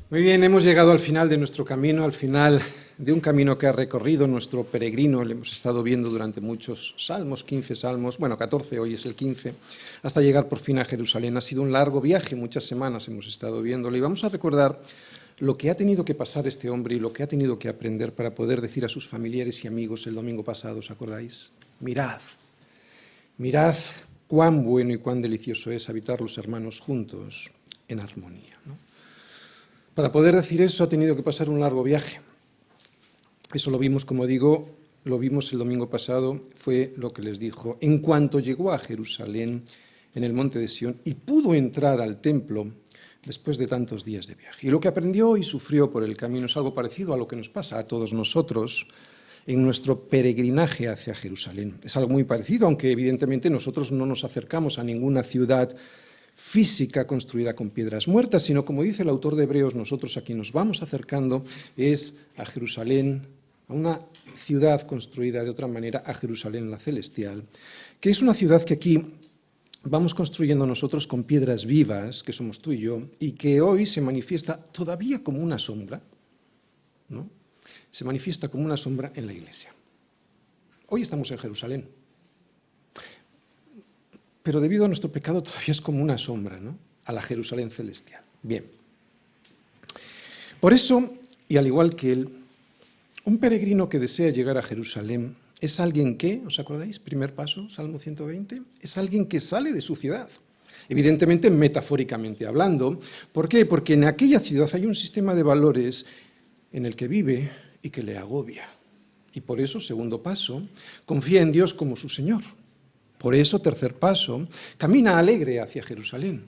Muy bien, hemos llegado al final de nuestro camino, al final de un camino que ha recorrido nuestro peregrino. Le hemos estado viendo durante muchos salmos, 15 salmos, bueno, 14, hoy es el 15, hasta llegar por fin a Jerusalén. Ha sido un largo viaje, muchas semanas hemos estado viéndolo y vamos a recordar lo que ha tenido que pasar este hombre y lo que ha tenido que aprender para poder decir a sus familiares y amigos el domingo pasado, ¿os acordáis? Mirad cuán bueno y cuán delicioso es habitar los hermanos juntos en armonía, ¿no? Para poder decir eso ha tenido que pasar un largo viaje. Eso lo vimos, como digo, lo vimos el domingo pasado, fue lo que les dijo. En cuanto llegó a Jerusalén, en el monte de Sión, y pudo entrar al templo después de tantos días de viaje. Y lo que aprendió y sufrió por el camino es algo parecido a lo que nos pasa a todos nosotros en nuestro peregrinaje hacia Jerusalén. Es algo muy parecido, aunque evidentemente nosotros no nos acercamos a ninguna ciudad física construida con piedras muertas, sino, como dice el autor de Hebreos, nosotros a quien nos vamos acercando es a Jerusalén, a una ciudad construida de otra manera, a Jerusalén la celestial, que es una ciudad que aquí vamos construyendo nosotros con piedras vivas, que somos tú y yo, y que hoy se manifiesta todavía como una sombra, ¿no? Se manifiesta como una sombra en la iglesia. Hoy estamos en Jerusalén, pero debido a nuestro pecado todavía es como una sombra, ¿no?, a la Jerusalén celestial. Bien. Por eso, y al igual que él, un peregrino que desea llegar a Jerusalén es alguien que, ¿os acordáis? Primer paso, Salmo 120, es alguien que sale de su ciudad. Evidentemente, metafóricamente hablando. ¿Por qué? Porque en aquella ciudad hay un sistema de valores en el que vive y que le agobia. Y por eso, segundo paso, confía en Dios como su Señor. Por eso, tercer paso, camina alegre hacia Jerusalén.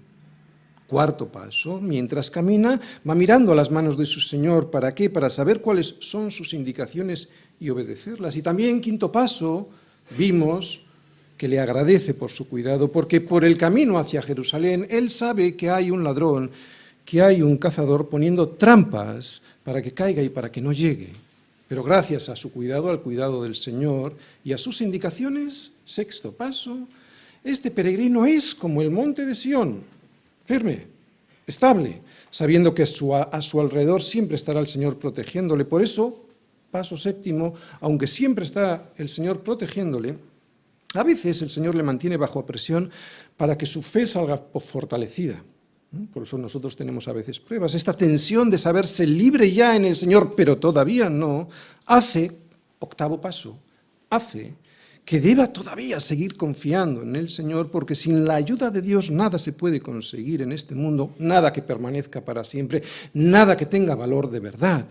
Cuarto paso, mientras camina, va mirando a las manos de su Señor. ¿Para qué? Para saber cuáles son sus indicaciones y obedecerlas. Y también, quinto paso, vimos que le agradece por su cuidado, porque por el camino hacia Jerusalén, él sabe que hay un ladrón, que hay un cazador poniendo trampas para que caiga y para que no llegue. Pero gracias a su cuidado, al cuidado del Señor y a sus indicaciones, sexto paso, este peregrino es como el monte de Sión, firme, estable, sabiendo que a su alrededor siempre estará el Señor protegiéndole. Por eso, paso séptimo, aunque siempre está el Señor protegiéndole, a veces el Señor le mantiene bajo presión para que su fe salga fortalecida. Por eso nosotros tenemos a veces pruebas. Esta tensión de saberse libre ya en el Señor, pero todavía no, hace, octavo paso, hace que deba todavía seguir confiando en el Señor, porque sin la ayuda de Dios nada se puede conseguir en este mundo, nada que permanezca para siempre, nada que tenga valor de verdad.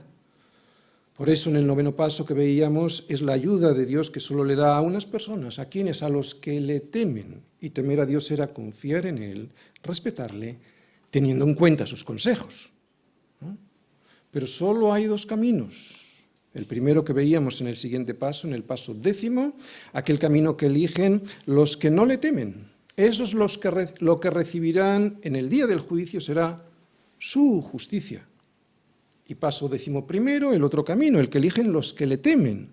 Por eso en el noveno paso que veíamos es la ayuda de Dios que solo le da a unas personas, a quienes, a los que le temen. Y temer a Dios era confiar en Él, respetarle, teniendo en cuenta sus consejos, ¿no? Pero solo hay dos caminos. El primero que veíamos en el siguiente paso, en el paso 10, aquel camino que eligen los que no le temen. Esos lo que recibirán en el día del juicio será su justicia. Y paso 11, el otro camino, el que eligen los que le temen.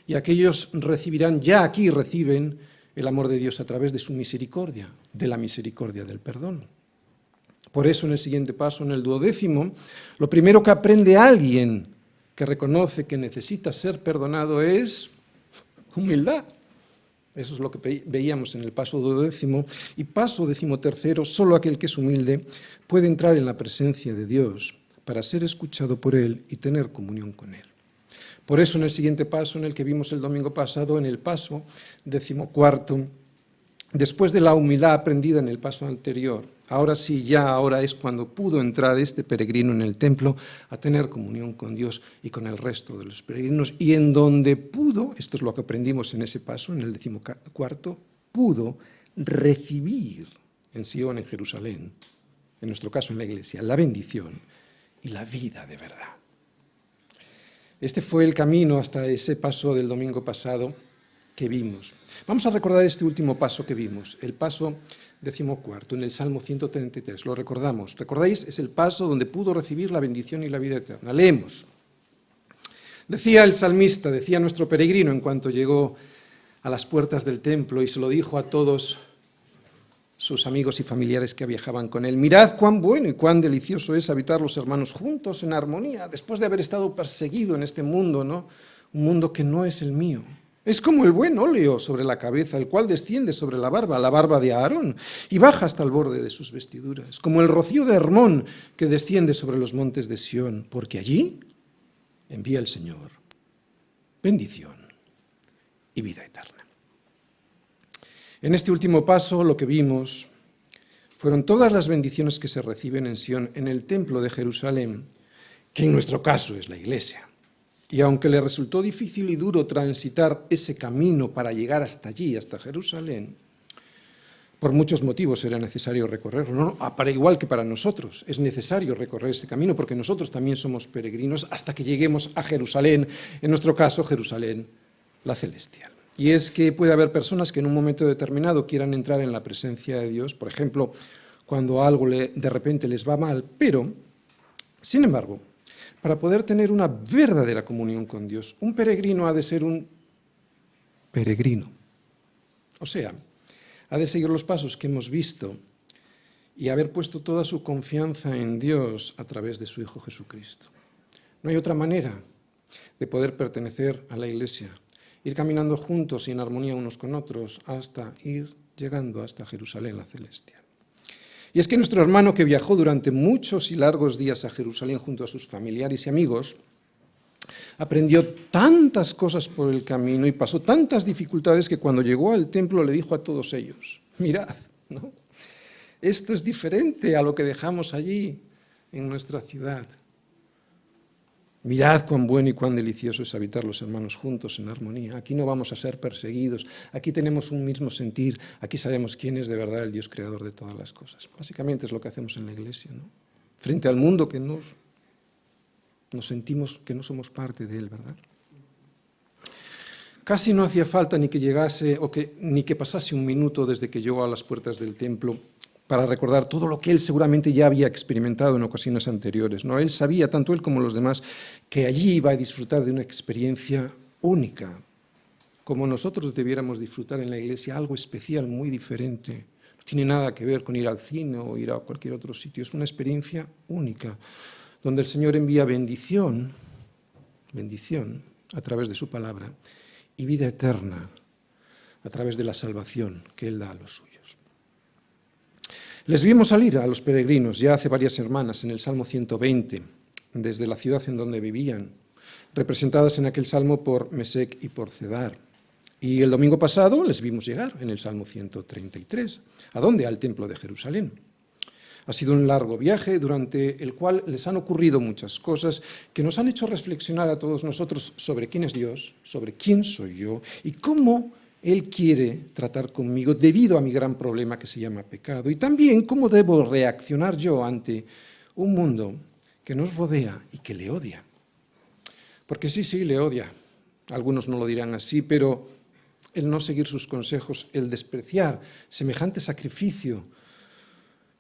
Y aquellos recibirán, ya aquí reciben, el amor de Dios a través de su misericordia, de la misericordia del perdón. Por eso en el siguiente paso, en el 12, lo primero que aprende alguien que reconoce que necesita ser perdonado es humildad. Eso es lo que veíamos en el paso 12. Y paso 13, solo aquel que es humilde puede entrar en la presencia de Dios para ser escuchado por Él y tener comunión con Él. Por eso en el siguiente paso, en el que vimos el domingo pasado, en el paso 14, después de la humildad aprendida en el paso anterior, ahora sí, ahora es cuando pudo entrar este peregrino en el templo a tener comunión con Dios y con el resto de los peregrinos, y en donde pudo, esto es lo que aprendimos en ese paso, en el 14, pudo recibir en Sion, en Jerusalén, en nuestro caso en la iglesia, la bendición y la vida de verdad. Este fue el camino hasta ese paso del domingo pasado que vimos. Vamos a recordar este último paso que vimos, el paso 14, en el Salmo 133. Lo recordamos. ¿Recordáis? Es el paso donde pudo recibir la bendición y la vida eterna. Leemos. Decía el salmista, decía nuestro peregrino en cuanto llegó a las puertas del templo y se lo dijo a todos sus amigos y familiares que viajaban con él. Mirad cuán bueno y cuán delicioso es habitar los hermanos juntos en armonía, después de haber estado perseguido en este mundo, ¿no? Un mundo que no es el mío. Es como el buen óleo sobre la cabeza, el cual desciende sobre la barba de Aarón, y baja hasta el borde de sus vestiduras, como el rocío de Hermón que desciende sobre los montes de Sión, porque allí envía el Señor bendición y vida eterna. En este último paso lo que vimos fueron todas las bendiciones que se reciben en Sión, en el templo de Jerusalén, que en nuestro caso es la Iglesia. Y aunque le resultó difícil y duro transitar ese camino para llegar hasta allí, hasta Jerusalén, por muchos motivos era necesario recorrerlo, ¿no? Para igual que para nosotros es necesario recorrer este camino, porque nosotros también somos peregrinos hasta que lleguemos a Jerusalén, en nuestro caso Jerusalén, la celestial. Y es que puede haber personas que en un momento determinado quieran entrar en la presencia de Dios, por ejemplo, cuando algo de repente les va mal, pero, sin embargo, para poder tener una verdadera comunión con Dios, un peregrino ha de ser un peregrino. O sea, ha de seguir los pasos que hemos visto y haber puesto toda su confianza en Dios a través de su Hijo Jesucristo. No hay otra manera de poder pertenecer a la Iglesia, ir caminando juntos y en armonía unos con otros hasta ir llegando hasta Jerusalén la celestial. Y es que nuestro hermano, que viajó durante muchos y largos días a Jerusalén junto a sus familiares y amigos, aprendió tantas cosas por el camino y pasó tantas dificultades que cuando llegó al templo le dijo a todos ellos: mirad, ¿no? Esto es diferente a lo que dejamos allí en nuestra ciudad. Mirad cuán bueno y cuán delicioso es habitar los hermanos juntos en armonía. Aquí no vamos a ser perseguidos, aquí tenemos un mismo sentir, aquí sabemos quién es de verdad el Dios creador de todas las cosas. Básicamente es lo que hacemos en la Iglesia, ¿no? Frente al mundo que nos sentimos que no somos parte de él, ¿verdad? Casi no hacía falta ni que llegase ni que pasase un minuto desde que llegó a las puertas del templo para recordar todo lo que él seguramente ya había experimentado en ocasiones anteriores, ¿no? Él sabía, tanto él como los demás, que allí iba a disfrutar de una experiencia única, como nosotros debiéramos disfrutar en la Iglesia, algo especial, muy diferente. No tiene nada que ver con ir al cine o ir a cualquier otro sitio, es una experiencia única, donde el Señor envía bendición a través de su palabra, y vida eterna a través de la salvación que Él da a los suyos. Les vimos salir a los peregrinos ya hace varias semanas en el Salmo 120, desde la ciudad en donde vivían, representadas en aquel salmo por Mesec y por Cedar. Y el domingo pasado les vimos llegar en el Salmo 133. ¿A dónde? Al templo de Jerusalén. Ha sido un largo viaje durante el cual les han ocurrido muchas cosas que nos han hecho reflexionar a todos nosotros sobre quién es Dios, sobre quién soy yo y cómo Él quiere tratar conmigo debido a mi gran problema que se llama pecado, y también cómo debo reaccionar yo ante un mundo que nos rodea y que le odia. Porque sí, le odia. Algunos no lo dirán así, pero el no seguir sus consejos, el despreciar semejante sacrificio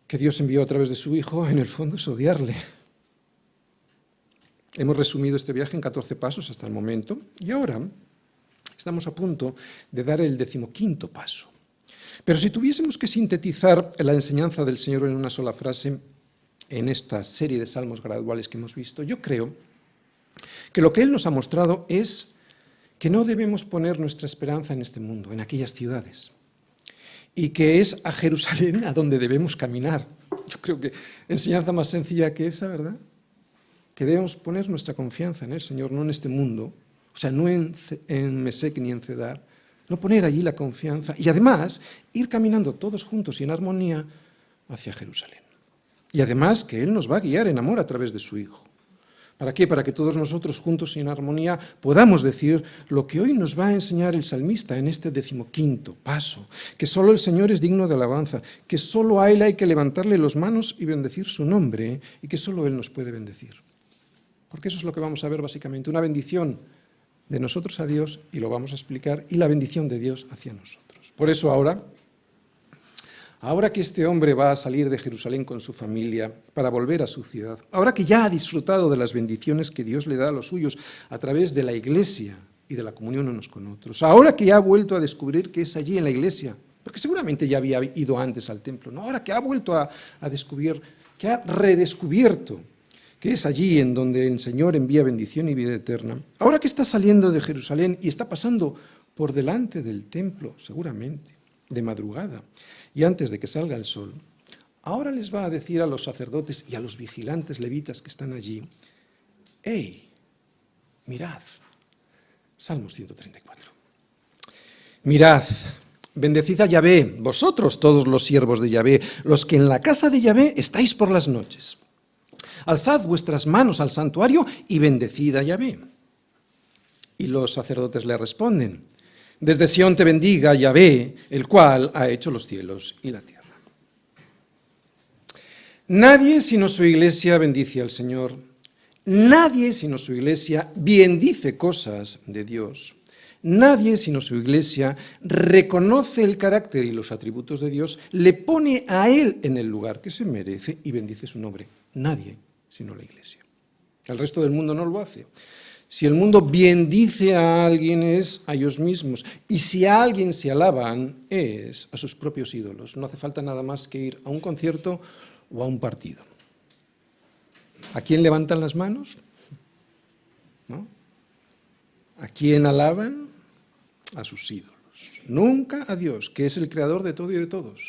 que Dios envió a través de su Hijo, en el fondo es odiarle. Hemos resumido este viaje en 14 pasos hasta el momento, y ahora estamos a punto de dar el 15º paso. Pero si tuviésemos que sintetizar la enseñanza del Señor en una sola frase, en esta serie de salmos graduales que hemos visto, yo creo que lo que Él nos ha mostrado es que no debemos poner nuestra esperanza en este mundo, en aquellas ciudades, y que es a Jerusalén a donde debemos caminar. Yo creo que enseñanza más sencilla que esa, ¿verdad? Que debemos poner nuestra confianza en el Señor, no en este mundo, o sea, no en Mesec ni en Cedar, no poner allí la confianza y además ir caminando todos juntos y en armonía hacia Jerusalén. Y además que Él nos va a guiar en amor a través de su Hijo. ¿Para qué? Para que todos nosotros juntos y en armonía podamos decir lo que hoy nos va a enseñar el salmista en este 15º paso, que solo el Señor es digno de alabanza, que solo a Él hay que levantarle las manos y bendecir su nombre, y que solo Él nos puede bendecir. Porque eso es lo que vamos a ver básicamente, una bendición de nosotros a Dios, y lo vamos a explicar, y la bendición de Dios hacia nosotros. Por eso ahora que este hombre va a salir de Jerusalén con su familia para volver a su ciudad, ahora que ya ha disfrutado de las bendiciones que Dios le da a los suyos a través de la Iglesia y de la comunión unos con otros, ahora que ya ha vuelto a descubrir que es allí en la Iglesia, porque seguramente ya había ido antes al templo, ¿no? Ahora que ha vuelto a descubrir, que ha redescubierto que es allí en donde el Señor envía bendición y vida eterna, ahora que está saliendo de Jerusalén y está pasando por delante del templo, seguramente, de madrugada, y antes de que salga el sol, ahora les va a decir a los sacerdotes y a los vigilantes levitas que están allí, ¡hey, mirad! Salmos 134. Mirad, bendecid a Yahvé, vosotros todos los siervos de Yahvé, los que en la casa de Yahvé estáis por las noches. Alzad vuestras manos al santuario y bendecid a Yahvé. Y los sacerdotes le responden, desde Sión te bendiga Yahvé, el cual ha hecho los cielos y la tierra. Nadie sino su iglesia bendice al Señor. Nadie sino su iglesia bendice cosas de Dios. Nadie sino su iglesia reconoce el carácter y los atributos de Dios, le pone a Él en el lugar que se merece y bendice su nombre. Nadie sino la iglesia. El resto del mundo no lo hace. Si el mundo bendice a alguien es a ellos mismos, y si a alguien se alaban es a sus propios ídolos. No hace falta nada más que ir a un concierto o a un partido. ¿A quién levantan las manos? ¿No? ¿A quién alaban? A sus ídolos. Nunca a Dios, que es el creador de todo y de todos.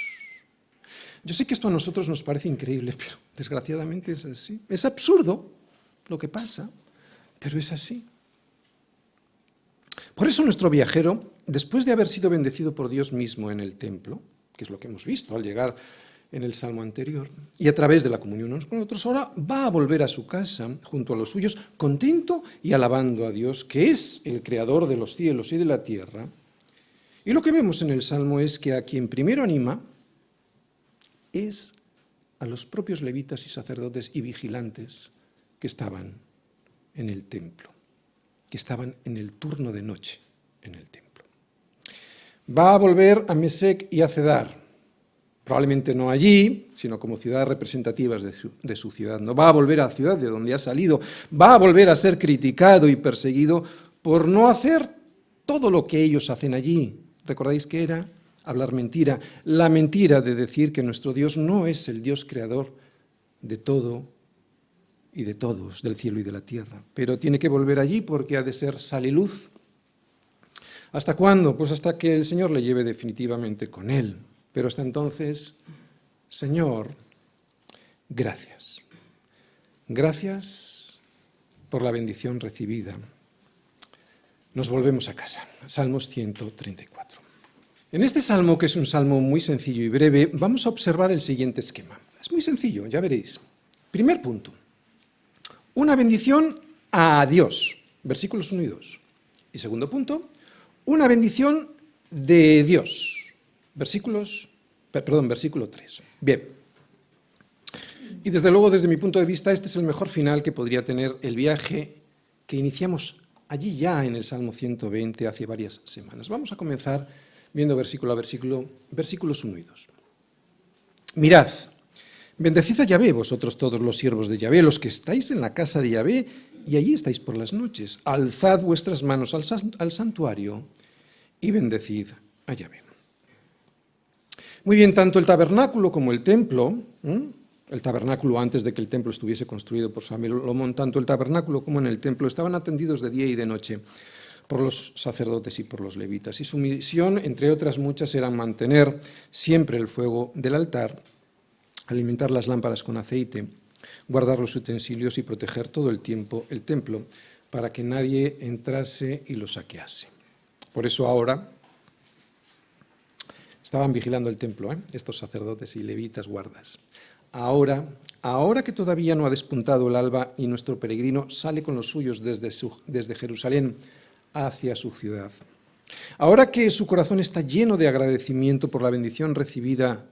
Yo sé que esto a nosotros nos parece increíble, pero desgraciadamente es así. Es absurdo lo que pasa, pero es así. Por eso nuestro viajero, después de haber sido bendecido por Dios mismo en el templo, que es lo que hemos visto al llegar en el salmo anterior, y a través de la comunión unos con otros, ahora va a volver a su casa junto a los suyos, contento y alabando a Dios, que es el creador de los cielos y de la tierra. Y lo que vemos en el salmo es que a quien primero anima es a los propios levitas y sacerdotes y vigilantes que estaban en el templo, que estaban en el turno de noche en el templo. Va a volver a Mesec y a Cedar, probablemente no allí, sino como ciudades representativas de su ciudad. No va a volver a la ciudad de donde ha salido, va a volver a ser criticado y perseguido por no hacer todo lo que ellos hacen allí. ¿Recordáis qué era? Hablar mentira. La mentira de decir que nuestro Dios no es el Dios creador de todo y de todos, del cielo y de la tierra. Pero tiene que volver allí porque ha de ser sal y luz. ¿Hasta cuándo? Pues hasta que el Señor le lleve definitivamente con él. Pero hasta entonces, Señor, gracias. Gracias por la bendición recibida. Nos volvemos a casa. Salmos 134. En este salmo, que es un salmo muy sencillo y breve, vamos a observar el siguiente esquema. Es muy sencillo, ya veréis. Primer punto. Una bendición a Dios, versículos 1 y 2. Y segundo punto, una bendición de Dios, versículo 3. Bien. Y desde luego, desde mi punto de vista, este es el mejor final que podría tener el viaje que iniciamos allí ya en el Salmo 120 hace varias semanas. Vamos a comenzar viendo versículo a versículo, versículos 1 y 2. Mirad, bendecid a Yahvé, vosotros todos los siervos de Yahvé, los que estáis en la casa de Yahvé, y allí estáis por las noches. Alzad vuestras manos al santuario y bendecid a Yahvé. Muy bien, tanto el tabernáculo como el templo, el tabernáculo antes de que el templo estuviese construido por Salomón, tanto el tabernáculo como en el templo estaban atendidos de día y de noche por los sacerdotes y por los levitas. Y su misión, entre otras muchas, era mantener siempre el fuego del altar, alimentar las lámparas con aceite, guardar los utensilios y proteger todo el tiempo el templo para que nadie entrase y lo saquease. Por eso ahora estaban vigilando el templo, estos sacerdotes y levitas guardas. Ahora que todavía no ha despuntado el alba y nuestro peregrino sale con los suyos desde Jerusalén hacia su ciudad. Ahora que su corazón está lleno de agradecimiento por la bendición recibida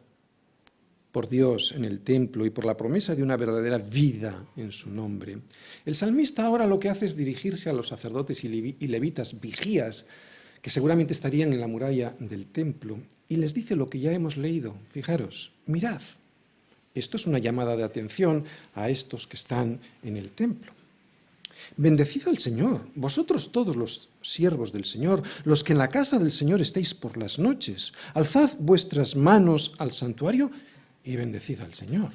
por Dios en el templo y por la promesa de una verdadera vida en su nombre, el salmista ahora lo que hace es dirigirse a los sacerdotes y levitas, vigías, que seguramente estarían en la muralla del templo, y les dice lo que ya hemos leído. Fijaros, mirad, esto es una llamada de atención a estos que están en el templo. Bendecid al Señor, vosotros todos los siervos del Señor, los que en la casa del Señor estéis por las noches. Alzad vuestras manos al santuario y bendecid al Señor.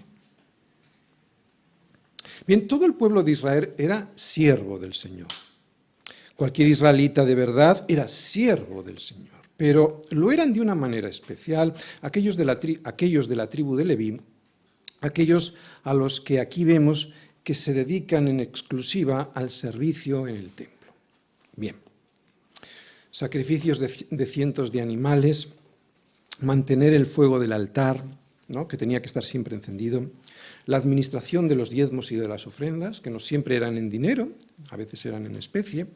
Bien, todo el pueblo de Israel era siervo del Señor. Cualquier israelita de verdad era siervo del Señor, pero lo eran de una manera especial aquellos de la tribu de Leví, aquellos a los que aquí vemos que se dedican en exclusiva al servicio en el templo. Bien, sacrificios de cientos de animales, mantener el fuego del altar, ¿no?, que tenía que estar siempre encendido, la administración de los diezmos y de las ofrendas, que no siempre eran en dinero, a veces eran en especie,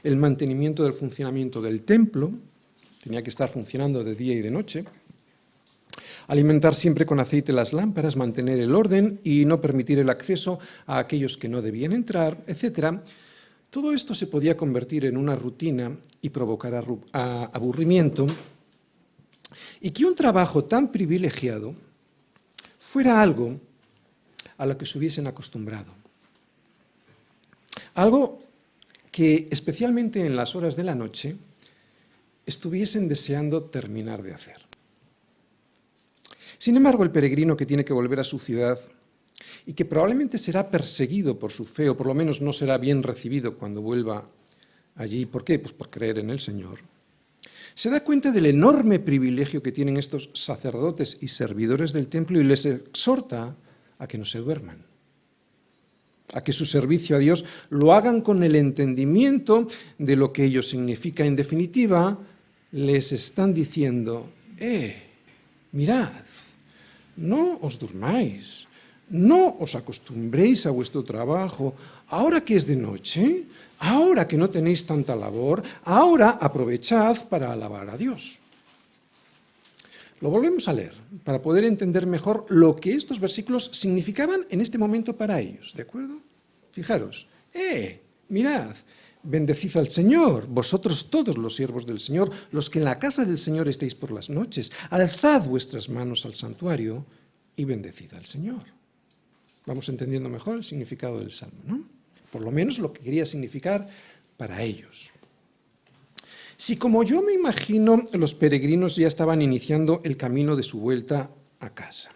el mantenimiento del funcionamiento del templo, tenía que estar funcionando de día y de noche, alimentar siempre con aceite las lámparas, mantener el orden y no permitir el acceso a aquellos que no debían entrar, etc. Todo esto se podía convertir en una rutina y provocar aburrimiento, y que un trabajo tan privilegiado fuera algo a lo que se hubiesen acostumbrado. Algo que, especialmente en las horas de la noche, estuviesen deseando terminar de hacer. Sin embargo, el peregrino que tiene que volver a su ciudad y que probablemente será perseguido por su fe, o por lo menos no será bien recibido cuando vuelva allí, ¿por qué? Pues por creer en el Señor, se da cuenta del enorme privilegio que tienen estos sacerdotes y servidores del templo y les exhorta a que no se duerman, a que su servicio a Dios lo hagan con el entendimiento de lo que ello significa. En definitiva, les están diciendo, mirad, no os durmáis, no os acostumbréis a vuestro trabajo, ahora que es de noche, ahora que no tenéis tanta labor, ahora aprovechad para alabar a Dios. Lo volvemos a leer para poder entender mejor lo que estos versículos significaban en este momento para ellos, ¿de acuerdo? Fijaros, mirad, bendecid al Señor, vosotros todos los siervos del Señor, los que en la casa del Señor estéis por las noches, alzad vuestras manos al santuario y bendecid al Señor. Vamos entendiendo mejor el significado del Salmo, ¿no? Por lo menos lo que quería significar para ellos. Si, como yo me imagino, los peregrinos ya estaban iniciando el camino de su vuelta a casa,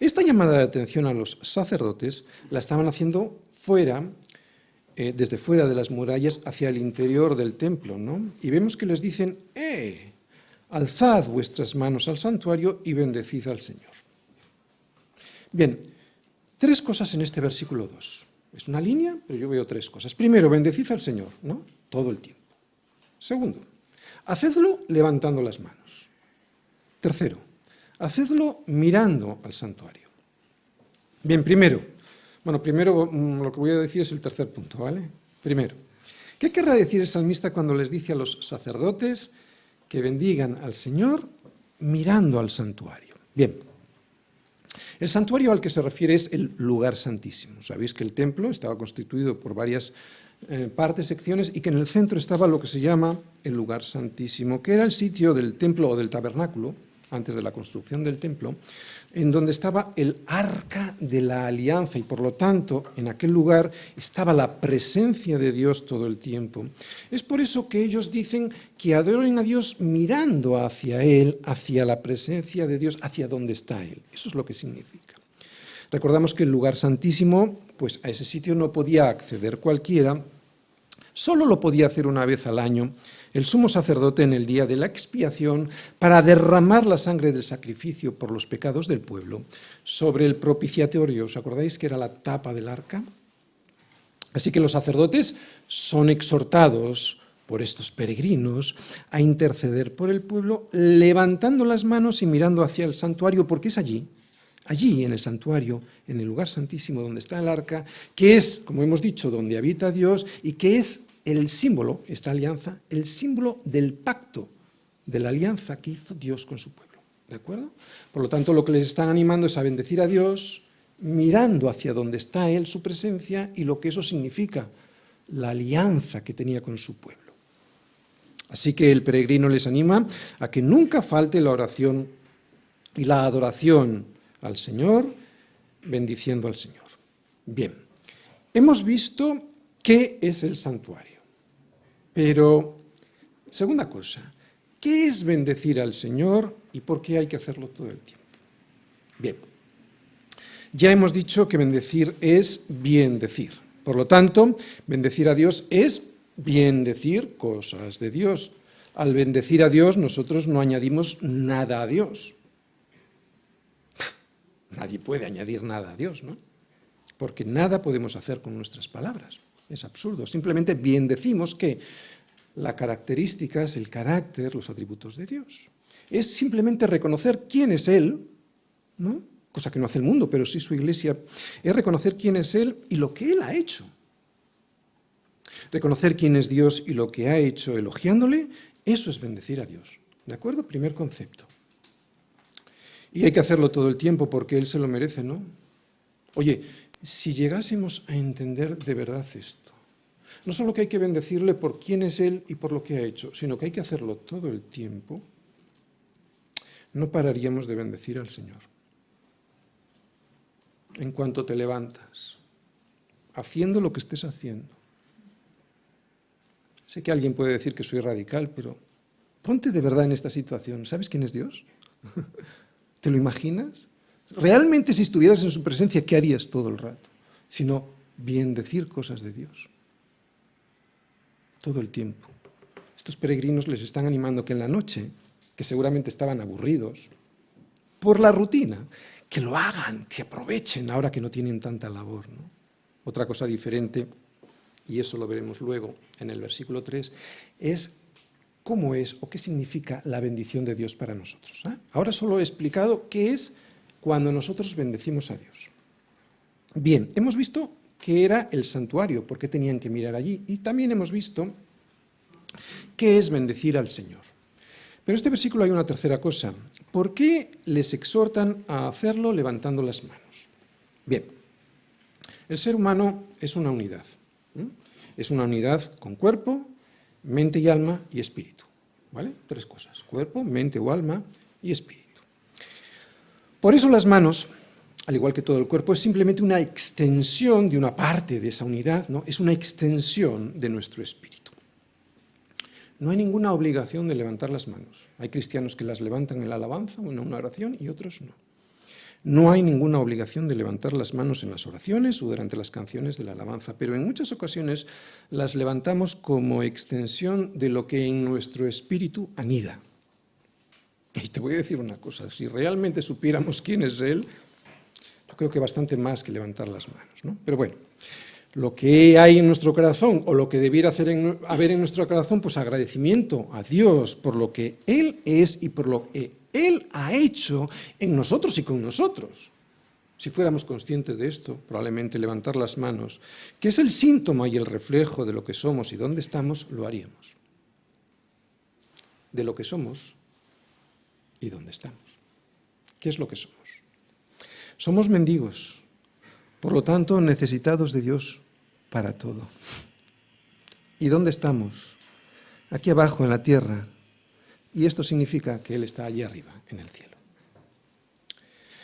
esta llamada de atención a los sacerdotes la estaban haciendo fuera, desde fuera de las murallas hacia el interior del templo, ¿no? Y vemos que les dicen, alzad vuestras manos al santuario y bendecid al Señor. Bien, tres cosas en este versículo 2. Es una línea, pero yo veo tres cosas. Primero, bendecid al Señor, ¿no? Todo el tiempo. Segundo, hacedlo levantando las manos. Tercero, hacedlo mirando al santuario. Bien, primero lo que voy a decir es el tercer punto, ¿vale? Primero, ¿qué querrá decir el salmista cuando les dice a los sacerdotes que bendigan al Señor mirando al santuario? Bien, el santuario al que se refiere es el lugar santísimo. Sabéis que el templo estaba constituido por varias partes, secciones, y que en el centro estaba lo que se llama el lugar santísimo, que era el sitio del templo o del tabernáculo, antes de la construcción del templo, en donde estaba el arca de la alianza, y por lo tanto en aquel lugar estaba la presencia de Dios todo el tiempo. Es por eso que ellos dicen que adoren a Dios mirando hacia Él, hacia la presencia de Dios, hacia donde está Él. Eso es lo que significa. Recordamos que el lugar santísimo, pues a ese sitio no podía acceder cualquiera, solo lo podía hacer una vez al año el sumo sacerdote en el día de la expiación para derramar la sangre del sacrificio por los pecados del pueblo sobre el propiciatorio. ¿Os acordáis que era la tapa del arca? Así que los sacerdotes son exhortados por estos peregrinos a interceder por el pueblo, levantando las manos y mirando hacia el santuario, porque es allí en el santuario, en el lugar santísimo donde está el arca, que es, como hemos dicho, donde habita Dios y que es el símbolo, esta alianza, el símbolo del pacto, de la alianza que hizo Dios con su pueblo. ¿De acuerdo? Por lo tanto, lo que les están animando es a bendecir a Dios, mirando hacia donde está Él, su presencia, y lo que eso significa, la alianza que tenía con su pueblo. Así que el peregrino les anima a que nunca falte la oración y la adoración al Señor, bendiciendo al Señor. Bien, hemos visto ¿Qué es el santuario? Pero, segunda cosa, ¿qué es bendecir al Señor y por qué hay que hacerlo todo el tiempo? Bien, ya hemos dicho que bendecir es bien decir. Por lo tanto, bendecir a Dios es bien decir cosas de Dios. Al bendecir a Dios, nosotros no añadimos nada a Dios. Nadie puede añadir nada a Dios, ¿no? Porque nada podemos hacer con nuestras palabras. Es absurdo. Simplemente bien decimos que la característica es el carácter, los atributos de Dios. Es simplemente reconocer quién es Él, ¿no? Cosa que no hace el mundo, pero sí su Iglesia, es reconocer quién es Él y lo que Él ha hecho. Reconocer quién es Dios y lo que ha hecho elogiándole, eso es bendecir a Dios. ¿De acuerdo? Primer concepto. Y hay que hacerlo todo el tiempo porque Él se lo merece, ¿no? Oye, si llegásemos a entender de verdad esto, no solo que hay que bendecirle por quién es Él y por lo que ha hecho, sino que hay que hacerlo todo el tiempo, no pararíamos de bendecir al Señor. En cuanto te levantas, haciendo lo que estés haciendo. Sé que alguien puede decir que soy radical, pero ponte de verdad en esta situación. ¿Sabes quién es Dios? ¿Te lo imaginas? Realmente si estuvieras en su presencia, ¿qué harías todo el rato? Sino bien decir cosas de Dios. Todo el tiempo. Estos peregrinos les están animando que en la noche, que seguramente estaban aburridos, por la rutina, que lo hagan, que aprovechen ahora que no tienen tanta labor, ¿no? Otra cosa diferente, y eso lo veremos luego en el versículo 3, es cómo es o qué significa la bendición de Dios para nosotros. Ahora solo he explicado qué es cuando nosotros bendecimos a Dios. Bien, hemos visto qué era el santuario, por qué tenían que mirar allí, y también hemos visto qué es bendecir al Señor. Pero en este versículo hay una tercera cosa. ¿Por qué les exhortan a hacerlo levantando las manos? Bien, el ser humano es una unidad. Es una unidad con cuerpo, mente y alma y espíritu. ¿Vale? Tres cosas: cuerpo, mente o alma y espíritu. Por eso las manos, al igual que todo el cuerpo, es simplemente una extensión de una parte de esa unidad, ¿no? Es una extensión de nuestro espíritu. No hay ninguna obligación de levantar las manos. Hay cristianos que las levantan en la alabanza o en una oración y otros no. No hay ninguna obligación de levantar las manos en las oraciones o durante las canciones de la alabanza, pero en muchas ocasiones las levantamos como extensión de lo que en nuestro espíritu anida. Y te voy a decir una cosa, si realmente supiéramos quién es Él, yo creo que bastante más que levantar las manos, ¿no? Pero bueno, lo que hay en nuestro corazón, o lo que debiera haber en nuestro corazón, pues agradecimiento a Dios por lo que Él es y por lo que Él ha hecho en nosotros y con nosotros. Si fuéramos conscientes de esto, probablemente levantar las manos, que es el síntoma y el reflejo de lo que somos y dónde estamos, lo haríamos. De lo que somos y dónde estamos. ¿Qué es lo que somos? Somos mendigos, por lo tanto necesitados de Dios para todo. ¿Y dónde estamos? Aquí abajo en la tierra. Y esto significa que Él está allí arriba, en el cielo.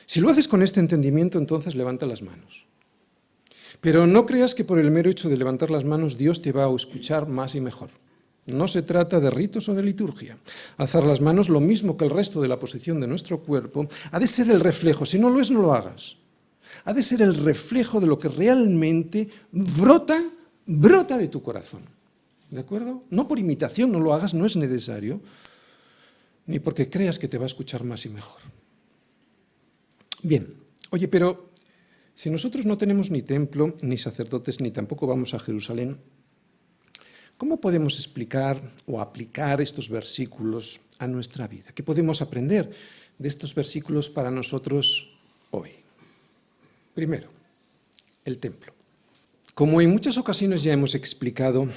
Si lo haces con este entendimiento, entonces levanta las manos. Pero no creas que por el mero hecho de levantar las manos Dios te va a escuchar más y mejor. No se trata de ritos o de liturgia. Alzar las manos, lo mismo que el resto de la posición de nuestro cuerpo, ha de ser el reflejo. Si no lo es, no lo hagas. Ha de ser el reflejo de lo que realmente brota de tu corazón. ¿De acuerdo? No por imitación, no lo hagas, no es necesario, ni porque creas que te va a escuchar más y mejor. Bien, oye, pero si nosotros no tenemos ni templo, ni sacerdotes, ni tampoco vamos a Jerusalén, ¿cómo podemos explicar o aplicar estos versículos a nuestra vida? ¿Qué podemos aprender de estos versículos para nosotros hoy? Primero, el templo. Como en muchas ocasiones ya hemos explicado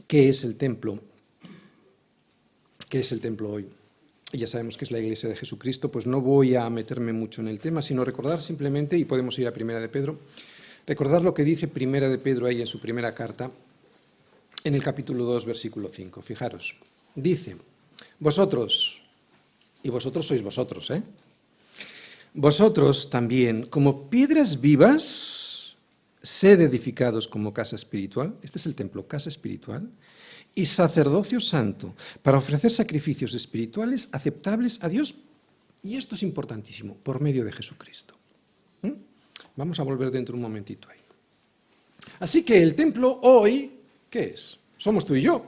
qué es el templo hoy, y ya sabemos que es la Iglesia de Jesucristo, pues no voy a meterme mucho en el tema, sino recordar simplemente, y podemos ir a Primera de Pedro, recordar lo que dice Primera de Pedro ahí en su primera carta, en el capítulo 2, versículo 5. Fijaros, dice: vosotros, y vosotros sois vosotros, vosotros también, como piedras vivas, sed edificados como casa espiritual, este es el templo, casa espiritual, y sacerdocio santo, para ofrecer sacrificios espirituales aceptables a Dios, y esto es importantísimo, por medio de Jesucristo. Vamos a volver dentro un momentito ahí. Así que el templo hoy, ¿qué es? Somos tú y yo.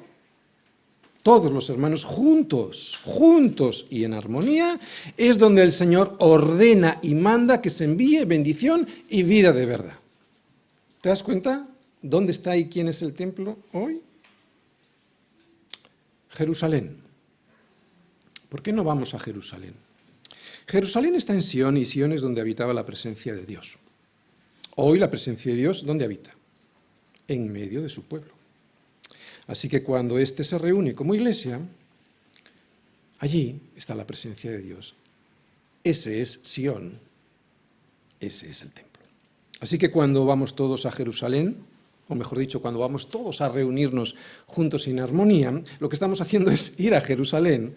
Todos los hermanos juntos y en armonía, es donde el Señor ordena y manda que se envíe bendición y vida de verdad. ¿Te das cuenta dónde está y quién es el templo hoy? Jerusalén. ¿Por qué no vamos a Jerusalén? Jerusalén está en Sión, y Sión es donde habitaba la presencia de Dios. Hoy la presencia de Dios, ¿dónde habita? En medio de su pueblo. Así que cuando éste se reúne como iglesia, allí está la presencia de Dios. Ese es Sión, ese es el templo. Así que cuando vamos todos a Jerusalén, o mejor dicho, cuando vamos todos a reunirnos juntos en armonía, lo que estamos haciendo es ir a Jerusalén,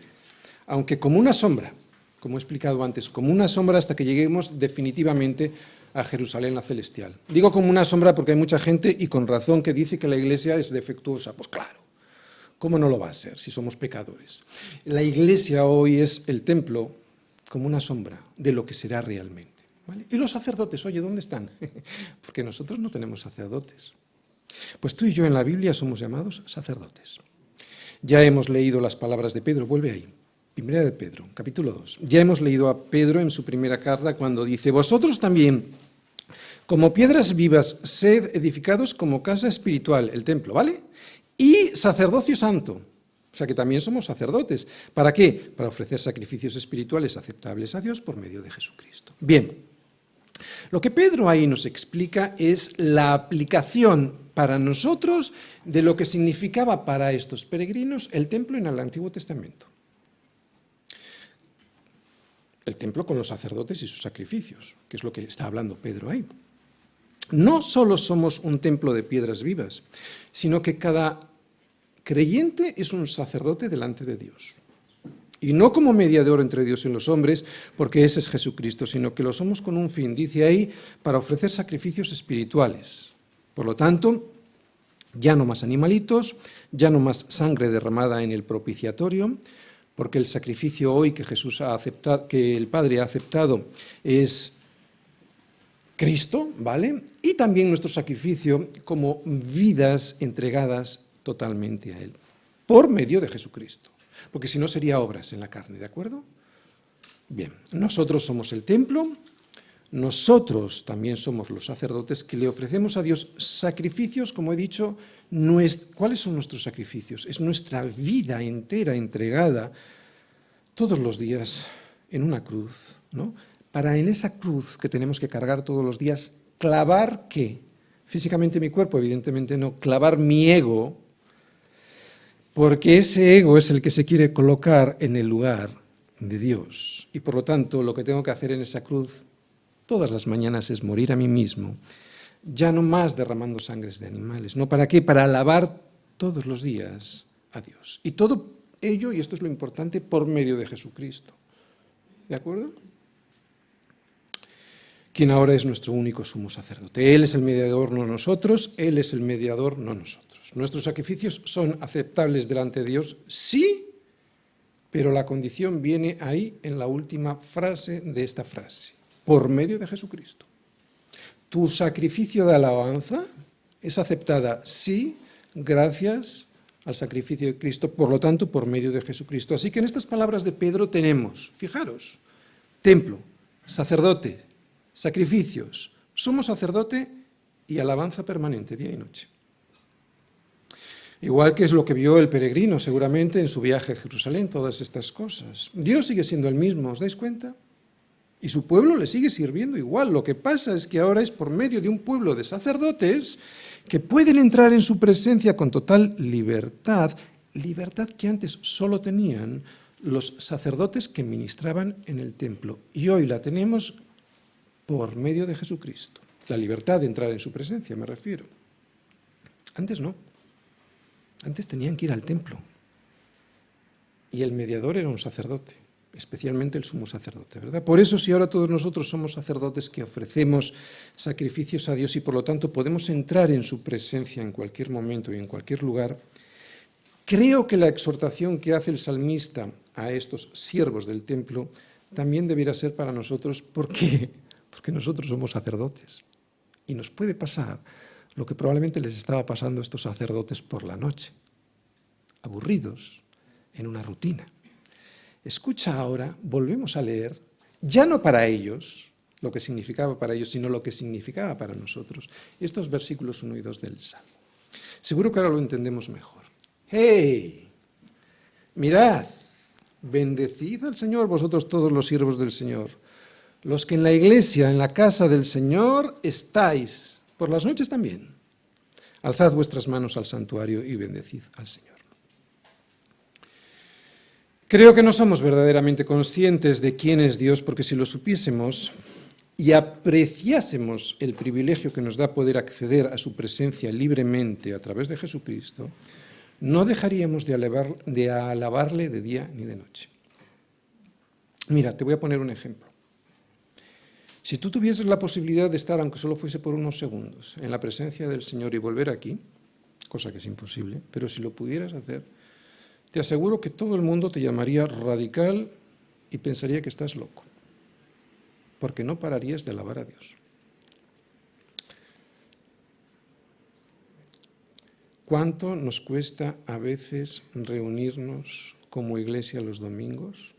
aunque como una sombra, como he explicado antes, como una sombra hasta que lleguemos definitivamente a Jerusalén la celestial. Digo como una sombra porque hay mucha gente, y con razón, que dice que la iglesia es defectuosa. Pues claro, ¿cómo no lo va a ser si somos pecadores? La iglesia hoy es el templo como una sombra de lo que será realmente. ¿Vale? Y los sacerdotes, oye, ¿dónde están? Porque nosotros no tenemos sacerdotes. Pues tú y yo en la Biblia somos llamados sacerdotes. Ya hemos leído las palabras de Pedro, vuelve ahí. Primera de Pedro, capítulo 2. Ya hemos leído a Pedro en su primera carta cuando dice: vosotros también, como piedras vivas, sed edificados como casa espiritual, el templo, ¿vale? Y sacerdocio santo. O sea que también somos sacerdotes. ¿Para qué? Para ofrecer sacrificios espirituales aceptables a Dios por medio de Jesucristo. Bien, lo que Pedro ahí nos explica es la aplicación para nosotros de lo que significaba para estos peregrinos el templo en el Antiguo Testamento. El templo con los sacerdotes y sus sacrificios, que es lo que está hablando Pedro ahí. No solo somos un templo de piedras vivas, sino que cada creyente es un sacerdote delante de Dios. Y no como mediador entre Dios y los hombres, porque ese es Jesucristo, sino que lo somos con un fin, dice ahí, para ofrecer sacrificios espirituales. Por lo tanto, ya no más animalitos, ya no más sangre derramada en el propiciatorio, porque el sacrificio hoy que Jesús ha aceptado, que el Padre ha aceptado, es Cristo, ¿vale? Y también nuestro sacrificio como vidas entregadas totalmente a Él, por medio de Jesucristo, porque si no sería obras en la carne, ¿de acuerdo? Bien, nosotros somos el templo, nosotros también somos los sacerdotes que le ofrecemos a Dios sacrificios, como he dicho. ¿Cuáles son nuestros sacrificios? Es nuestra vida entera entregada todos los días en una cruz, ¿no? Para en esa cruz que tenemos que cargar todos los días, clavar ¿qué? Físicamente mi cuerpo, evidentemente no, clavar mi ego, porque ese ego es el que se quiere colocar en el lugar de Dios. Y por lo tanto, lo que tengo que hacer en esa cruz todas las mañanas es morir a mí mismo, ya no más derramando sangres de animales. ¿No? ¿Para qué? Para alabar todos los días a Dios. Y todo ello, y esto es lo importante, por medio de Jesucristo. ¿De acuerdo? Quien ahora es nuestro único sumo sacerdote. Él es el mediador, no nosotros. Él es el mediador, no nosotros. Nuestros sacrificios son aceptables delante de Dios, sí, pero la condición viene ahí en la última frase de esta frase. Por medio de Jesucristo. Tu sacrificio de alabanza es aceptada, sí, gracias al sacrificio de Cristo, por lo tanto, por medio de Jesucristo. Así que en estas palabras de Pedro tenemos, fijaros, templo, sacerdote, sacrificios, sumo sacerdote y alabanza permanente, día y noche. Igual que es lo que vio el peregrino, seguramente, en su viaje a Jerusalén, todas estas cosas. Dios sigue siendo el mismo, ¿os dais cuenta? Y su pueblo le sigue sirviendo igual. Lo que pasa es que ahora es por medio de un pueblo de sacerdotes que pueden entrar en su presencia con total libertad, libertad que antes solo tenían los sacerdotes que ministraban en el templo. Y hoy la tenemos por medio de Jesucristo. La libertad de entrar en su presencia, me refiero. Antes no. Antes tenían que ir al templo. Y el mediador era un sacerdote. especialmente el sumo sacerdote, ¿verdad? Por eso, si ahora todos nosotros somos sacerdotes que ofrecemos sacrificios a Dios y por lo tanto podemos entrar en su presencia en cualquier momento y en cualquier lugar, creo que la exhortación que hace el salmista a estos siervos del templo también debiera ser para nosotros. ¿Por qué? Porque nosotros somos sacerdotes y nos puede pasar lo que probablemente les estaba pasando a estos sacerdotes por la noche, aburridos en una rutina. Escucha ahora, volvemos a leer, ya no para ellos, lo que significaba para ellos, sino lo que significaba para nosotros, estos versículos 1 y 2 del Salmo. Seguro que ahora lo entendemos mejor. ¡Hey! Mirad, bendecid al Señor vosotros todos los siervos del Señor, los que en la iglesia, en la casa del Señor estáis, por las noches también. Alzad vuestras manos al santuario y bendecid al Señor. Creo que no somos verdaderamente conscientes de quién es Dios, porque si lo supiésemos y apreciásemos el privilegio que nos da poder acceder a su presencia libremente a través de Jesucristo, no dejaríamos de alabarle de día ni de noche. Mira, te voy a poner un ejemplo. Si tú tuvieses la posibilidad de estar, aunque solo fuese por unos segundos, en la presencia del Señor y volver aquí, cosa que es imposible, pero si lo pudieras hacer, te aseguro que todo el mundo te llamaría radical y pensaría que estás loco, porque no pararías de alabar a Dios. ¿Cuánto nos cuesta a veces reunirnos como iglesia los domingos?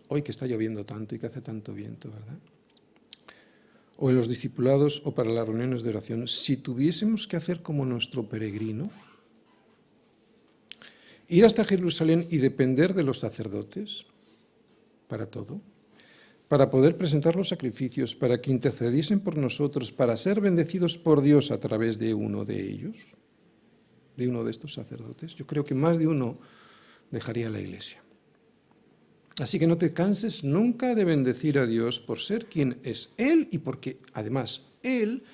Hoy que está lloviendo tanto y que hace tanto viento, ¿verdad? O en los discipulados o para las reuniones de oración, si tuviésemos que hacer como nuestro peregrino, ir hasta Jerusalén y depender de los sacerdotes para todo, para poder presentar los sacrificios, para que intercediesen por nosotros, para ser bendecidos por Dios a través de uno de ellos, de uno de estos sacerdotes, yo creo que más de uno dejaría la iglesia. Así que no te canses nunca de bendecir a Dios por ser quien es Él y porque, además, Él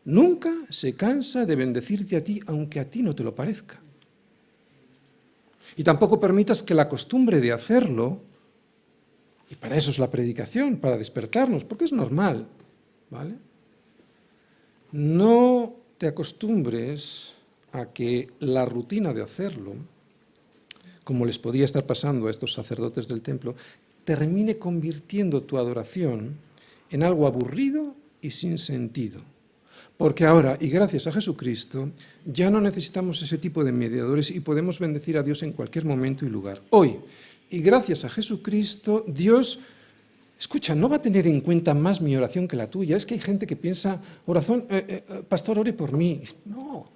nunca se cansa de bendecirte a ti, aunque a ti no te lo parezca. Y tampoco permitas que la costumbre de hacerlo, y para eso es la predicación, para despertarnos, porque es normal, ¿vale? No te acostumbres a que la rutina de hacerlo, como les podía estar pasando a estos sacerdotes del templo, termine convirtiendo tu adoración en algo aburrido y sin sentido. Porque ahora, y gracias a Jesucristo, ya no necesitamos ese tipo de mediadores y podemos bendecir a Dios en cualquier momento y lugar. Hoy, y gracias a Jesucristo, Dios, escucha, no va a tener en cuenta más mi oración que la tuya. Es que hay gente que piensa, oración, pastor, ore por mí. No,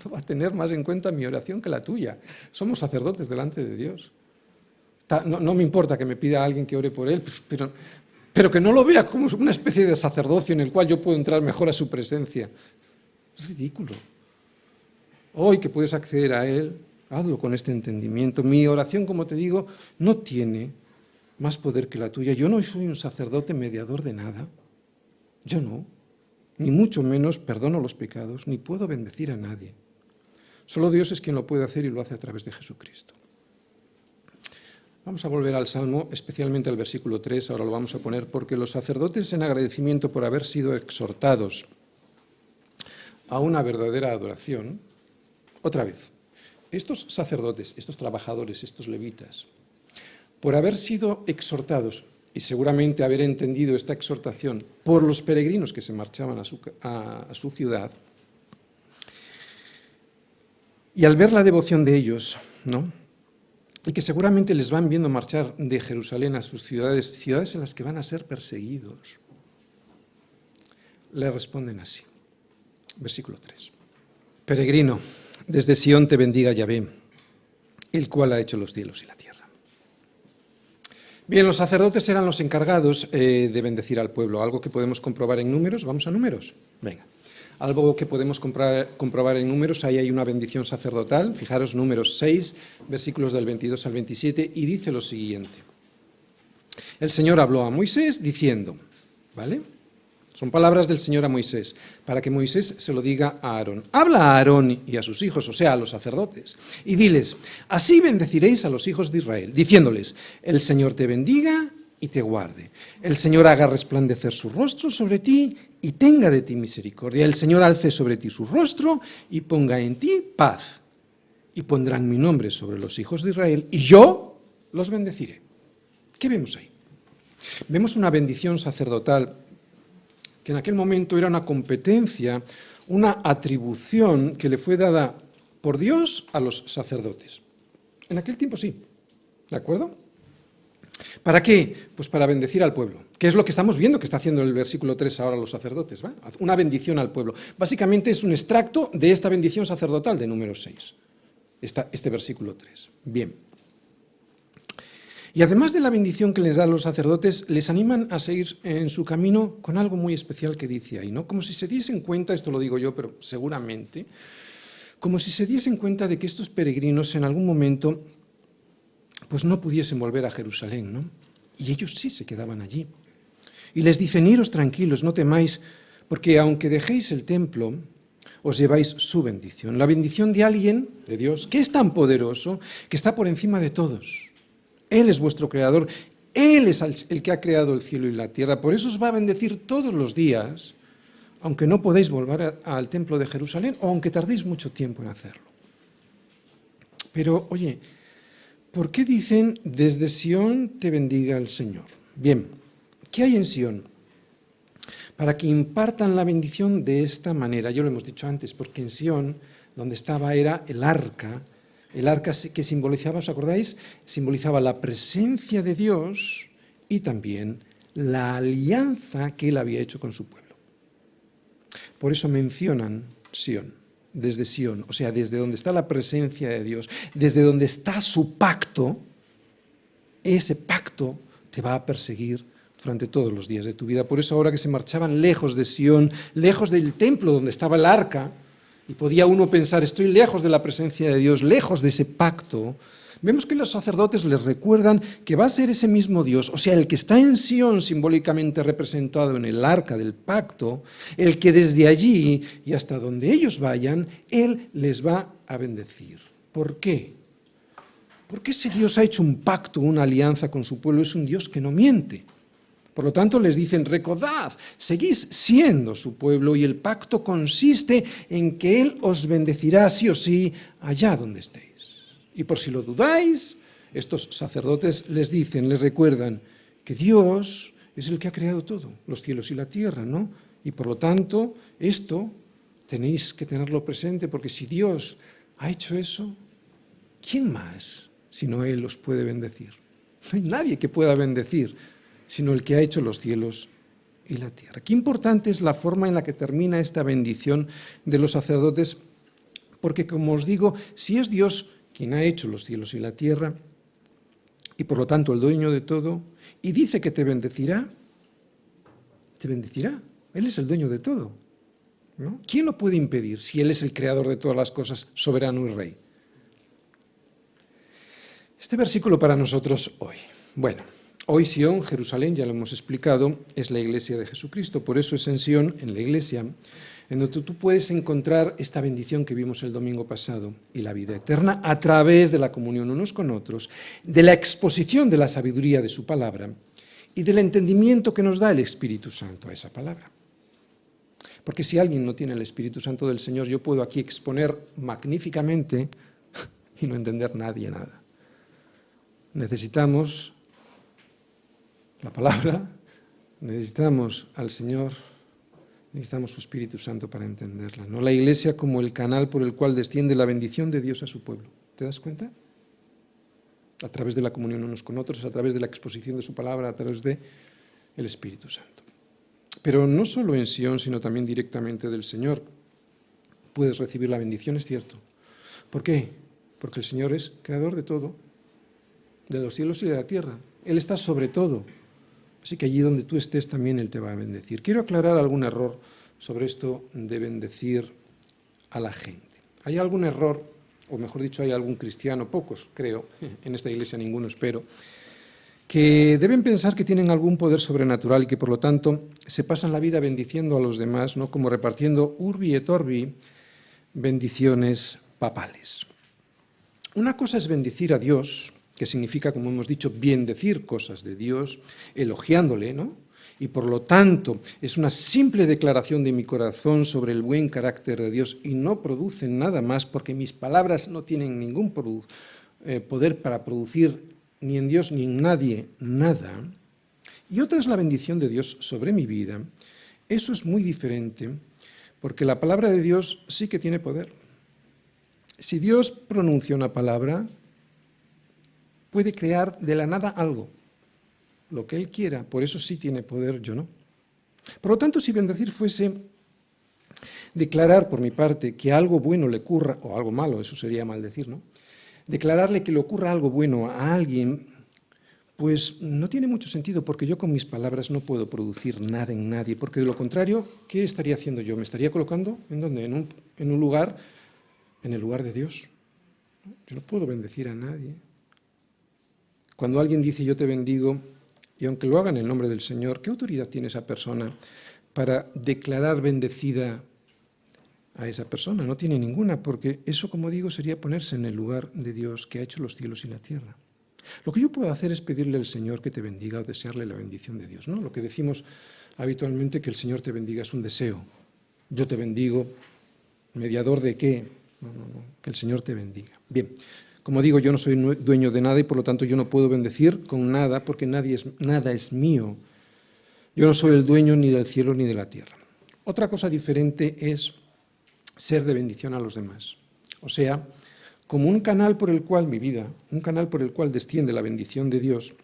no va a tener más en cuenta mi oración que la tuya. Somos sacerdotes delante de Dios. No me importa que me pida a alguien que ore por él, pero que no lo vea como una especie de sacerdocio en el cual yo puedo entrar mejor a su presencia. Es ridículo. Hoy que puedes acceder a Él, hazlo con este entendimiento. Mi oración, como te digo, no tiene más poder que la tuya. Yo no soy un sacerdote mediador de nada. Yo no. Ni mucho menos perdono los pecados, ni puedo bendecir a nadie. Solo Dios es quien lo puede hacer y lo hace a través de Jesucristo. Vamos a volver al Salmo, especialmente al versículo 3, ahora lo vamos a poner, porque los sacerdotes en agradecimiento por haber sido exhortados a una verdadera adoración, otra vez, estos sacerdotes, estos trabajadores, estos levitas, por haber sido exhortados y seguramente haber entendido esta exhortación por los peregrinos que se marchaban a su ciudad, y al ver la devoción de ellos, ¿no?, y que seguramente les van viendo marchar de Jerusalén a sus ciudades, ciudades en las que van a ser perseguidos, le responden así. Versículo 3. Peregrino, desde Sión te bendiga Yahvé, el cual ha hecho los cielos y la tierra. Bien, los sacerdotes eran los encargados de bendecir al pueblo, algo que podemos comprobar en Números. ¿Vamos a Números? Venga. Algo que podemos comprobar en Números, ahí hay una bendición sacerdotal. Fijaros, Números 6, versículos del 22 al 27, y dice lo siguiente. El Señor habló a Moisés diciendo, ¿vale? Son palabras del Señor a Moisés, para que Moisés se lo diga a Aarón. Habla a Aarón y a sus hijos, o sea, a los sacerdotes, y diles, así bendeciréis a los hijos de Israel, diciéndoles, el Señor te bendiga y te guarde. El Señor haga resplandecer su rostro sobre ti y tenga de ti misericordia. El Señor alce sobre ti su rostro y ponga en ti paz. Y pondrán mi nombre sobre los hijos de Israel y yo los bendeciré. ¿Qué vemos ahí? Vemos una bendición sacerdotal que en aquel momento era una competencia, una atribución que le fue dada por Dios a los sacerdotes. En aquel tiempo sí, ¿de acuerdo? ¿Para qué? Pues para bendecir al pueblo, que es lo que estamos viendo que está haciendo en el versículo 3 ahora los sacerdotes, ¿va? Una bendición al pueblo. Básicamente es un extracto de esta bendición sacerdotal de número 6, este versículo 3. Bien. Y además de la bendición que les da a los sacerdotes, les animan a seguir en su camino con algo muy especial que dice ahí, ¿no? Como si se diesen cuenta, esto lo digo yo, pero seguramente, como si se diesen cuenta de que estos peregrinos en algún momento pues no pudiesen volver a Jerusalén, ¿no? Y ellos sí se quedaban allí. Y les dicen, iros tranquilos, no temáis, porque aunque dejéis el templo, os lleváis su bendición, la bendición de alguien, de Dios, que es tan poderoso, que está por encima de todos. Él es vuestro creador, Él es el que ha creado el cielo y la tierra, por eso os va a bendecir todos los días, aunque no podéis volver al templo de Jerusalén, o aunque tardéis mucho tiempo en hacerlo. Pero, oye, ¿por qué dicen, desde Sión te bendiga el Señor? Bien, ¿qué hay en Sión? Para que impartan la bendición de esta manera, yo lo hemos dicho antes, porque en Sión, donde estaba era el arca que simbolizaba, ¿os acordáis? Simbolizaba la presencia de Dios y también la alianza que Él había hecho con su pueblo. Por eso mencionan Sión, desde Sión, o sea, desde donde está la presencia de Dios, desde donde está su pacto, ese pacto te va a perseguir durante todos los días de tu vida. Por eso ahora que se marchaban lejos de Sión, lejos del templo donde estaba el arca, y podía uno pensar, estoy lejos de la presencia de Dios, lejos de ese pacto, vemos que los sacerdotes les recuerdan que va a ser ese mismo Dios, o sea, el que está en Sión, simbólicamente representado en el arca del pacto, el que desde allí y hasta donde ellos vayan, Él les va a bendecir. ¿Por qué? Porque ese Dios ha hecho un pacto, una alianza con su pueblo, es un Dios que no miente. Por lo tanto, les dicen, recordad, seguís siendo su pueblo y el pacto consiste en que Él os bendecirá sí o sí allá donde estéis. Y por si lo dudáis, estos sacerdotes les dicen, les recuerdan que Dios es el que ha creado todo, los cielos y la tierra, ¿no? Y por lo tanto, esto tenéis que tenerlo presente, porque si Dios ha hecho eso, ¿quién más sino Él os puede bendecir? No hay nadie que pueda bendecir sino el que ha hecho los cielos y la tierra. Qué importante es la forma en la que termina esta bendición de los sacerdotes, porque como os digo, si es Dios quien ha hecho los cielos y la tierra, y por lo tanto el dueño de todo, y dice que te bendecirá, Él es el dueño de todo, ¿no? ¿Quién lo puede impedir si Él es el creador de todas las cosas, soberano y rey? Este versículo para nosotros hoy. Bueno, hoy Sión, Jerusalén, ya lo hemos explicado, es la iglesia de Jesucristo. Por eso es en Sión, en la iglesia, en donde tú puedes encontrar esta bendición que vimos el domingo pasado y la vida eterna a través de la comunión unos con otros, de la exposición de la sabiduría de su palabra y del entendimiento que nos da el Espíritu Santo a esa palabra. Porque si alguien no tiene el Espíritu Santo del Señor, yo puedo aquí exponer magníficamente y no entender nadie nada. Necesitamos la palabra, necesitamos al Señor, necesitamos su Espíritu Santo para entenderla, ¿no? La Iglesia como el canal por el cual desciende la bendición de Dios a su pueblo. ¿Te das cuenta? A través de la comunión unos con otros, a través de la exposición de su palabra, a través del Espíritu Santo. Pero no solo en Sión, sino también directamente del Señor puedes recibir la bendición, es cierto. ¿Por qué? Porque el Señor es creador de todo, de los cielos y de la tierra. Él está sobre todo. Así que allí donde tú estés también Él te va a bendecir. Quiero aclarar algún error sobre esto de bendecir a la gente. Hay algún error, o mejor dicho, hay algún cristiano, pocos creo, en esta iglesia ninguno espero, que deben pensar que tienen algún poder sobrenatural y que por lo tanto se pasan la vida bendiciendo a los demás, ¿no? Como repartiendo urbi et orbi bendiciones papales. Una cosa es bendecir a Dios, que significa, como hemos dicho, bien decir cosas de Dios, elogiándole, ¿no? Y por lo tanto es una simple declaración de mi corazón sobre el buen carácter de Dios y no producen nada más porque mis palabras no tienen ningún poder para producir ni en Dios ni en nadie nada. Y otra es la bendición de Dios sobre mi vida. Eso es muy diferente porque la palabra de Dios sí que tiene poder. Si Dios pronuncia una palabra, puede crear de la nada algo, lo que Él quiera, por eso sí tiene poder, yo no. Por lo tanto, si bendecir fuese declarar por mi parte que algo bueno le ocurra, o algo malo, eso sería maldecir, ¿no? Declararle que le ocurra algo bueno a alguien, pues no tiene mucho sentido, porque yo con mis palabras no puedo producir nada en nadie, porque de lo contrario, ¿qué estaría haciendo yo? ¿Me estaría colocando en dónde? En un lugar, en el lugar de Dios. Yo no puedo bendecir a nadie. Cuando alguien dice yo te bendigo, y aunque lo haga en el nombre del Señor, ¿qué autoridad tiene esa persona para declarar bendecida a esa persona? No tiene ninguna, porque eso, como digo, sería ponerse en el lugar de Dios que ha hecho los cielos y la tierra. Lo que yo puedo hacer es pedirle al Señor que te bendiga o desearle la bendición de Dios, ¿no? Lo que decimos habitualmente, que el Señor te bendiga, es un deseo. Yo te bendigo, ¿mediador de qué? No, que el Señor te bendiga. Bien. Como digo, yo no soy dueño de nada y por lo tanto yo no puedo bendecir con nada porque nada es mío. Yo no soy el dueño ni del cielo ni de la tierra. Otra cosa diferente es ser de bendición a los demás. O sea, como un canal por el cual mi vida, un canal por el cual desciende la bendición de Dios,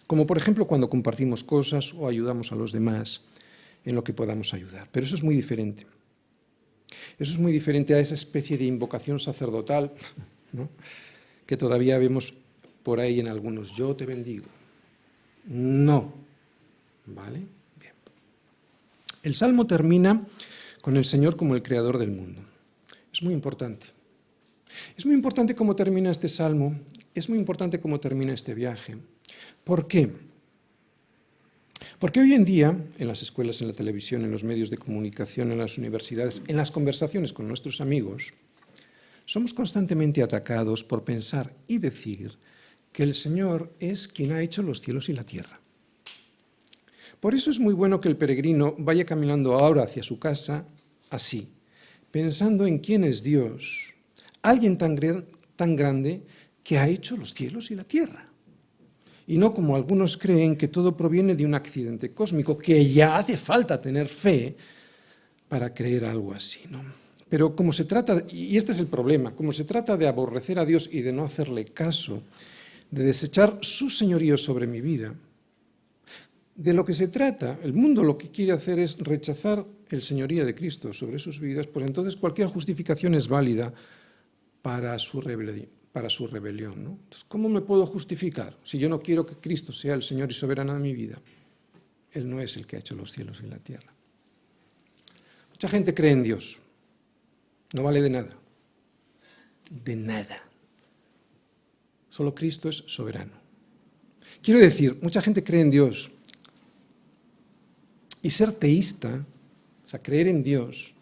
como por ejemplo cuando compartimos cosas o ayudamos a los demás en lo que podamos ayudar. Pero eso es muy diferente. Eso es muy diferente a esa especie de invocación sacerdotal, ¿no?, que todavía vemos por ahí en algunos. Yo te bendigo. No. ¿Vale? Bien. El Salmo termina con el Señor como el creador del mundo. Es muy importante. Es muy importante cómo termina este Salmo, es muy importante cómo termina este viaje. ¿Por qué? Porque hoy en día, en las escuelas, en la televisión, en los medios de comunicación, en las universidades, en las conversaciones con nuestros amigos, somos constantemente atacados por pensar y decir que el Señor es quien ha hecho los cielos y la tierra. Por eso es muy bueno que el peregrino vaya caminando ahora hacia su casa así, pensando en quién es Dios, alguien tan grande que ha hecho los cielos y la tierra. Y no como algunos creen que todo proviene de un accidente cósmico, que ya hace falta tener fe para creer algo así, ¿no? Pero como se trata, y este es el problema, como se trata de aborrecer a Dios y de no hacerle caso, de desechar su señorío sobre mi vida, de lo que se trata, el mundo lo que quiere hacer es rechazar el señorío de Cristo sobre sus vidas, pues entonces cualquier justificación es válida para su rebelión, ¿no? Entonces, ¿cómo me puedo justificar si yo no quiero que Cristo sea el Señor y soberano de mi vida? Él no es el que ha hecho los cielos y la tierra. Mucha gente cree en Dios. No vale de nada. De nada. Solo Cristo es soberano. Quiero decir, mucha gente cree en Dios. Y ser teísta, o sea, creer en Dios,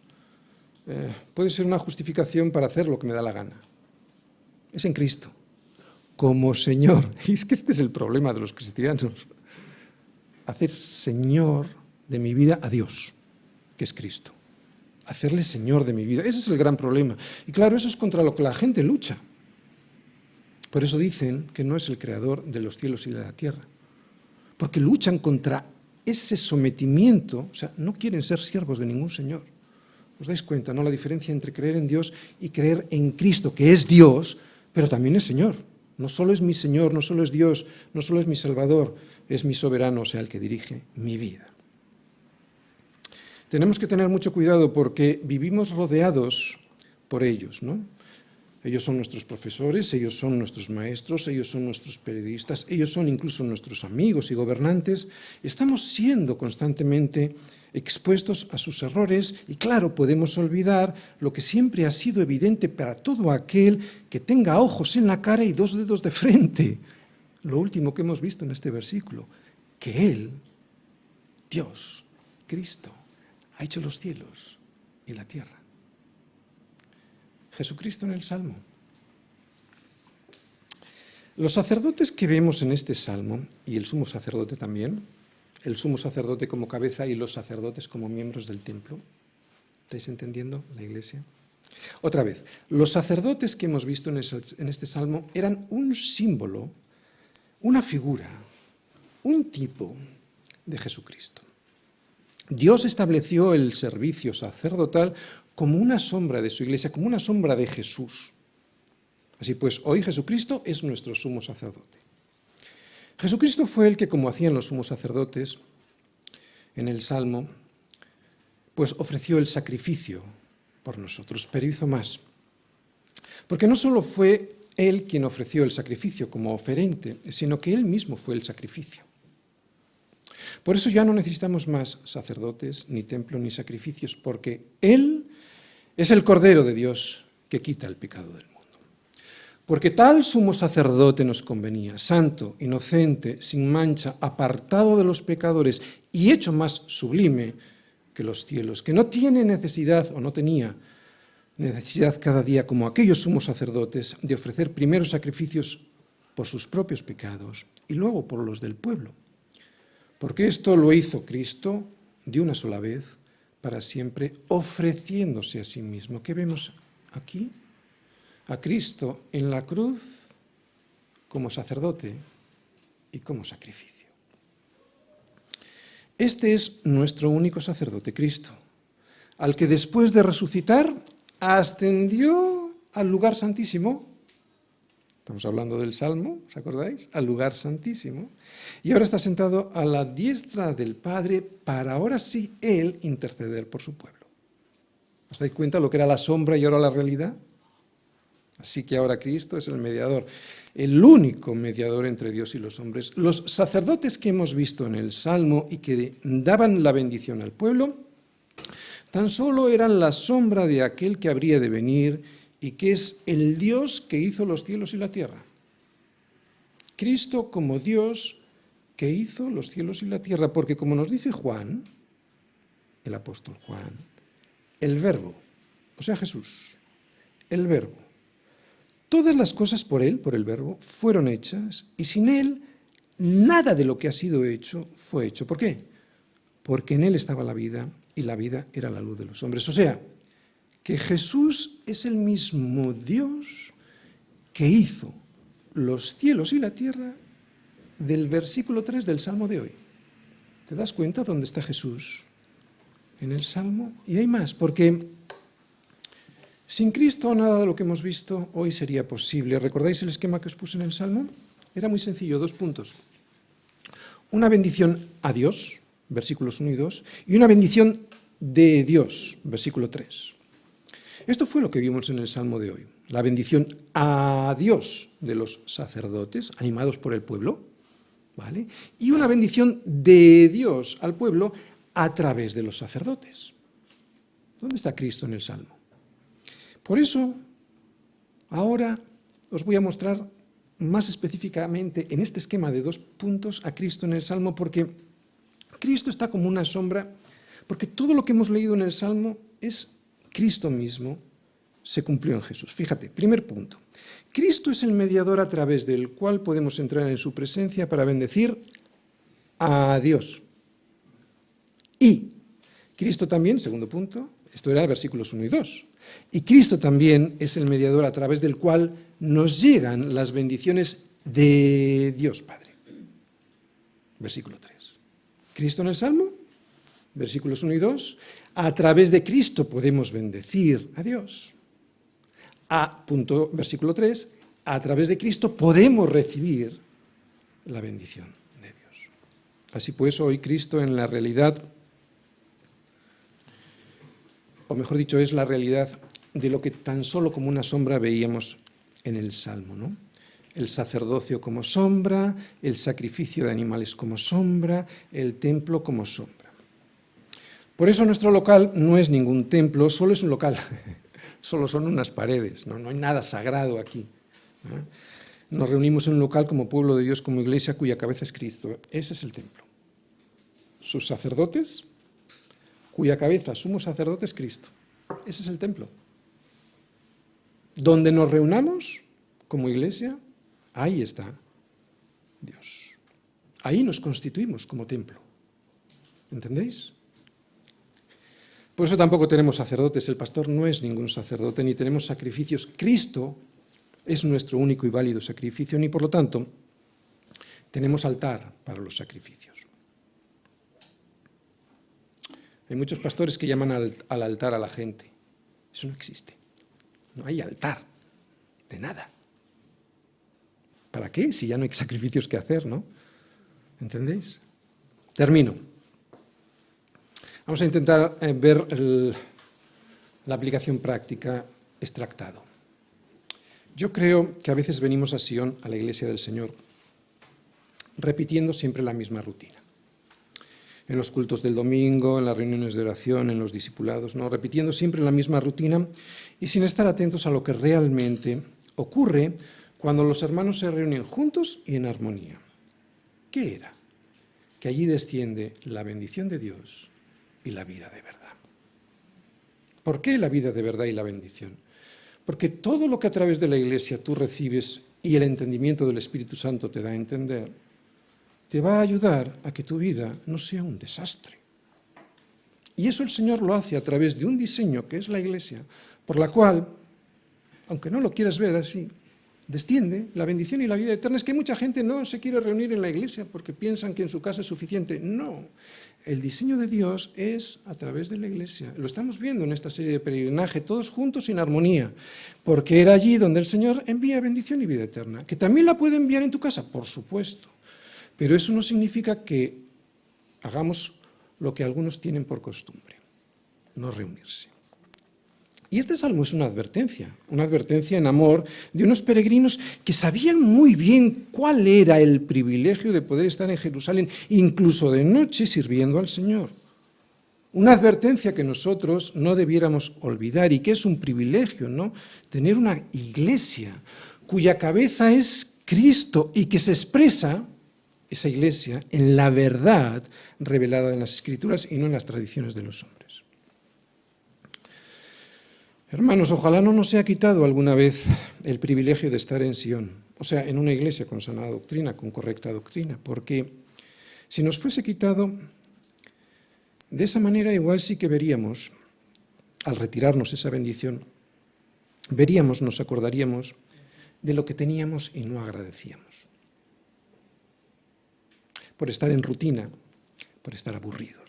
puede ser una justificación para hacer lo que me da la gana. Es en Cristo, como Señor. Y es que este es el problema de los cristianos. Hacer Señor de mi vida a Dios, que es Cristo. Hacerle Señor de mi vida. Ese es el gran problema. Y claro, eso es contra lo que la gente lucha. Por eso dicen que no es el creador de los cielos y de la tierra. Porque luchan contra ese sometimiento, o sea, no quieren ser siervos de ningún Señor. ¿Os dais cuenta, no? La diferencia entre creer en Dios y creer en Cristo, que es Dios, pero también es Señor. No solo es mi Señor, no solo es Dios, no solo es mi Salvador, es mi soberano, o sea, el que dirige mi vida. Tenemos que tener mucho cuidado porque vivimos rodeados por ellos, ¿no? Ellos son nuestros profesores, ellos son nuestros maestros, ellos son nuestros periodistas, ellos son incluso nuestros amigos y gobernantes. Estamos siendo constantemente expuestos a sus errores y claro, podemos olvidar lo que siempre ha sido evidente para todo aquel que tenga ojos en la cara y dos dedos de frente. lo último que hemos visto en este versículo, que Él, Dios, Cristo, ha hecho los cielos y la tierra. Jesucristo en el Salmo. Los sacerdotes que vemos en este Salmo, y el sumo sacerdote también, el sumo sacerdote como cabeza y los sacerdotes como miembros del templo, ¿estáis entendiendo la Iglesia? Otra vez, los sacerdotes que hemos visto en este Salmo eran un símbolo, una figura, un tipo de Jesucristo. Dios estableció el servicio sacerdotal como una sombra de su Iglesia, como una sombra de Jesús. Así pues, hoy Jesucristo es nuestro sumo sacerdote. Jesucristo fue el que, como hacían los sumos sacerdotes en el Salmo, pues ofreció el sacrificio por nosotros, pero hizo más. Porque no solo fue Él quien ofreció el sacrificio como oferente, sino que Él mismo fue el sacrificio. Por eso ya no necesitamos más sacerdotes, ni templo, ni sacrificios, porque Él es el Cordero de Dios que quita el pecado del mundo. Porque tal sumo sacerdote nos convenía, santo, inocente, sin mancha, apartado de los pecadores y hecho más sublime que los cielos, que no tiene necesidad, o no tenía necesidad cada día, como aquellos sumos sacerdotes, de ofrecer primero sacrificios por sus propios pecados y luego por los del pueblo. Porque esto lo hizo Cristo de una sola vez, para siempre, ofreciéndose a sí mismo. ¿Qué vemos aquí? A Cristo en la cruz como sacerdote y como sacrificio. Este es nuestro único sacerdote, Cristo, al que después de resucitar ascendió al lugar santísimo. Estamos hablando del Salmo, ¿os acordáis? Al lugar santísimo. Y ahora está sentado a la diestra del Padre para ahora sí Él interceder por su pueblo. ¿Os dais cuenta lo que era la sombra y ahora la realidad? Así que ahora Cristo es el mediador, el único mediador entre Dios y los hombres. Los sacerdotes que hemos visto en el Salmo y que daban la bendición al pueblo, tan solo eran la sombra de aquel que habría de venir y que es el Dios que hizo los cielos y la tierra. Cristo como Dios que hizo los cielos y la tierra, porque como nos dice Juan, el apóstol Juan, el Verbo, o sea Jesús, el Verbo, todas las cosas por Él, por el Verbo, fueron hechas y sin Él nada de lo que ha sido hecho fue hecho. ¿Por qué? Porque en Él estaba la vida y la vida era la luz de los hombres. O sea, que Jesús es el mismo Dios que hizo los cielos y la tierra del versículo 3 del Salmo de hoy. ¿Te das cuenta dónde está Jesús? En el Salmo. Y hay más, porque sin Cristo nada de lo que hemos visto hoy sería posible. ¿Recordáis el esquema que os puse en el Salmo? Era muy sencillo, 2 puntos. Una bendición a Dios, versículos 1 y 2, y una bendición de Dios, versículo 3. Esto fue lo que vimos en el Salmo de hoy. La bendición a Dios de los sacerdotes, animados por el pueblo, ¿vale? Y una bendición de Dios al pueblo a través de los sacerdotes. ¿Dónde está Cristo en el Salmo? Por eso, ahora os voy a mostrar más específicamente en este esquema de 2 puntos a Cristo en el Salmo, porque Cristo está como una sombra, porque todo lo que hemos leído en el Salmo es Cristo mismo, se cumplió en Jesús. Fíjate, primer punto. Cristo es el mediador a través del cual podemos entrar en su presencia para bendecir a Dios. Y Cristo también, segundo punto, esto era versículos 1 y 2. Y Cristo también es el mediador a través del cual nos llegan las bendiciones de Dios Padre. Versículo 3. Cristo en el Salmo, versículos 1 y 2. A través de Cristo podemos bendecir a Dios. Versículo 3. A través de Cristo podemos recibir la bendición de Dios. Así pues, hoy Cristo en la realidad, o mejor dicho, es la realidad de lo que tan solo como una sombra veíamos en el Salmo, ¿no? El sacerdocio como sombra, el sacrificio de animales como sombra, el templo como sombra. Por eso nuestro local no es ningún templo, solo es un local, solo son unas paredes, no hay nada sagrado aquí, ¿no? Nos reunimos en un local como pueblo de Dios, como iglesia, cuya cabeza es Cristo. Ese es el templo. Sus sacerdotes, cuya cabeza, sumo sacerdote, es Cristo. Ese es el templo. Donde nos reunamos como iglesia, ahí está Dios. Ahí nos constituimos como templo. ¿Entendéis? Por eso tampoco tenemos sacerdotes. El pastor no es ningún sacerdote, ni tenemos sacrificios. Cristo es nuestro único y válido sacrificio, ni por lo tanto tenemos altar para los sacrificios. Hay muchos pastores que llaman al altar a la gente. Eso no existe. No hay altar de nada. ¿Para qué? Si ya no hay sacrificios que hacer, ¿no? ¿Entendéis? Termino. Vamos a intentar ver la aplicación práctica extractado. Yo creo que a veces venimos a Sion, a la iglesia del Señor, repitiendo siempre la misma rutina. En los cultos del domingo, en las reuniones de oración, en los discipulados, ¿no? Repitiendo siempre la misma rutina y sin estar atentos a lo que realmente ocurre cuando los hermanos se reúnen juntos y en armonía. ¿Qué era? Que allí desciende la bendición de Dios y la vida de verdad. ¿Por qué la vida de verdad y la bendición? Porque todo lo que a través de la iglesia tú recibes y el entendimiento del Espíritu Santo te da a entender, te va a ayudar a que tu vida no sea un desastre. Y eso el Señor lo hace a través de un diseño que es la iglesia, por la cual, aunque no lo quieras ver así, desciende la bendición y la vida eterna. Es que mucha gente no se quiere reunir en la iglesia porque piensan que en su casa es suficiente. No, el diseño de Dios es a través de la iglesia. Lo estamos viendo en esta serie de peregrinaje, todos juntos en armonía, porque era allí donde el Señor envía bendición y vida eterna. ¿Que también la puede enviar en tu casa? Por supuesto. Pero eso no significa que hagamos lo que algunos tienen por costumbre, no reunirse. Y este salmo es una advertencia en amor de unos peregrinos que sabían muy bien cuál era el privilegio de poder estar en Jerusalén, incluso de noche sirviendo al Señor. Una advertencia que nosotros no debiéramos olvidar y que es un privilegio, ¿no? Tener una iglesia cuya cabeza es Cristo y que se expresa esa iglesia en la verdad revelada en las Escrituras y no en las tradiciones de los hombres. Hermanos, ojalá no nos sea quitado alguna vez el privilegio de estar en Sion, o sea, en una iglesia con sana doctrina, con correcta doctrina, porque si nos fuese quitado, de esa manera igual sí que veríamos, al retirarnos esa bendición, nos acordaríamos de lo que teníamos y no agradecíamos. Por estar en rutina, por estar aburridos.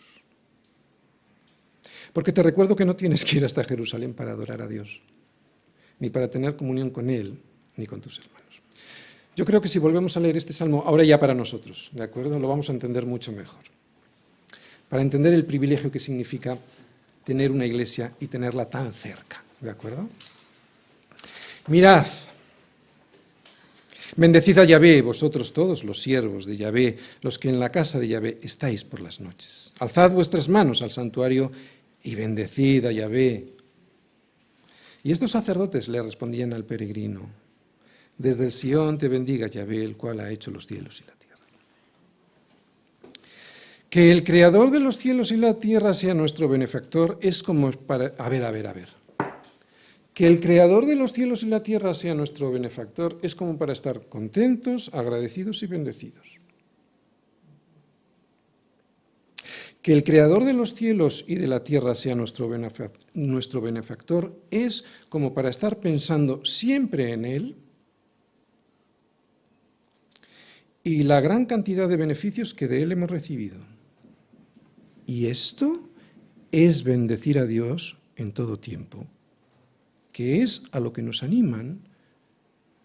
Porque te recuerdo que no tienes que ir hasta Jerusalén para adorar a Dios, ni para tener comunión con Él, ni con tus hermanos. Yo creo que si volvemos a leer este salmo, ahora ya para nosotros, ¿de acuerdo? Lo vamos a entender mucho mejor. Para entender el privilegio que significa tener una iglesia y tenerla tan cerca, ¿de acuerdo? Mirad, bendecid a Yahvé, vosotros todos los siervos de Yahvé, los que en la casa de Yahvé estáis por las noches. Alzad vuestras manos al santuario y bendecid a Yahvé. Y estos sacerdotes le respondían al peregrino: desde el Sion te bendiga Yahvé, el cual ha hecho los cielos y la tierra. Que el Creador de los cielos y la tierra sea nuestro benefactor es como para... A ver. Que el Creador de los cielos y la tierra sea nuestro benefactor es como para estar contentos, agradecidos y bendecidos. Que el Creador de los cielos y de la tierra sea nuestro benefactor es como para estar pensando siempre en Él y la gran cantidad de beneficios que de Él hemos recibido. Y esto es bendecir a Dios en todo tiempo, que es a lo que nos animan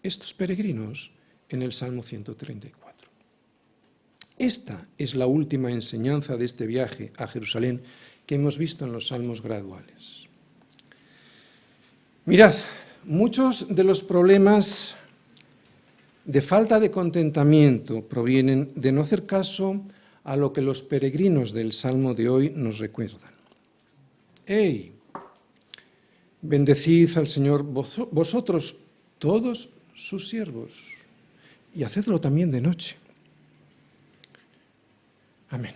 estos peregrinos en el Salmo 134. Esta es la última enseñanza de este viaje a Jerusalén que hemos visto en los salmos graduales. Mirad, muchos de los problemas de falta de contentamiento provienen de no hacer caso a lo que los peregrinos del salmo de hoy nos recuerdan. ¡Ey! Bendecid al Señor vosotros, todos sus siervos. y hacedlo también de noche. Amén.